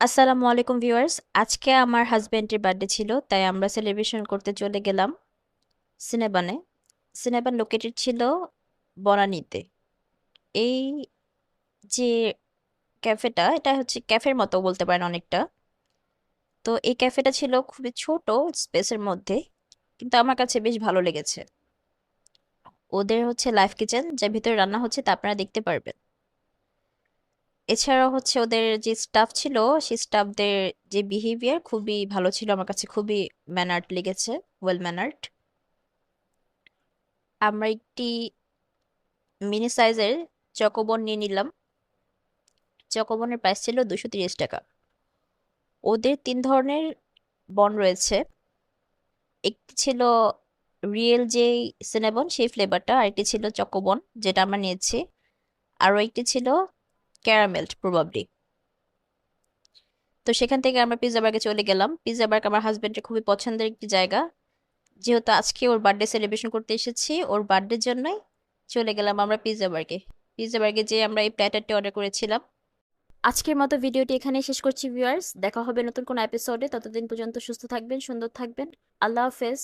আসসালামু আলাইকুম ভিউয়ার্স। আজকে আমার হাজবেন্ডের বার্থডে ছিল, তাই আমরা সেলিব্রেশন করতে চলে গেলাম সিনেবানে। সিনেবান লোকেটেড ছিল বনানীতে। এই যে ক্যাফেটা, এটা হচ্ছে ক্যাফের মতো বলতে পারেন অনেকটা। তো এই ক্যাফেটা ছিল খুবই ছোট স্পেসের মধ্যে, কিন্তু আমার কাছে বেশ ভালো লেগেছে। ওদের হচ্ছে লাইভ কিচেন, যার ভিতরে রান্না হচ্ছে তা আপনারা দেখতে পারবেন। এছাড়াও হচ্ছে ওদের যে স্টাফ ছিল, সেই স্টাফদের যে বিহেভিয়ার খুবই ভালো ছিল, আমার কাছে খুবই ম্যানার্ড লেগেছে, ওয়েল ম্যানার্ড। আমরা একটি মিনি সাইজের চকোবন নিয়ে নিলাম। চকোবনের প্রাইস ছিল 230 টাকা। ওদের 3 ধরনের বন রয়েছে। একটি ছিল রিয়েল যে সিনেবন, সেই ফ্লেভারটা, আর একটি ছিল চকোবন, যেটা আমরা নিয়েছি। আরও একটি ছিল ক্যারামেল প্রবাবলি। তো সেখান থেকে আমরা পিৎজা বার্গে চলে গেলাম। পিৎজা বার্গ আমার হাজবেন্ডের খুবই পছন্দের একটি জায়গা। যেহেতু আজকে ওর বার্থডে সেলিব্রেশন করতে এসেছি, ওর বার্থডের জন্যই চলে গেলাম আমরা পিৎজা বার্গে। পিৎজা বার্গে যে আমরা এই প্ল্যাটারটি অর্ডার করেছিলাম। আজকের মতো ভিডিওটি এখানেই শেষ করছি ভিউয়ার্স। দেখা হবে নতুন কোনো এপিসোডে। ততদিন পর্যন্ত সুস্থ থাকবেন, সুন্দর থাকবেন। আল্লাহ হাফেজ।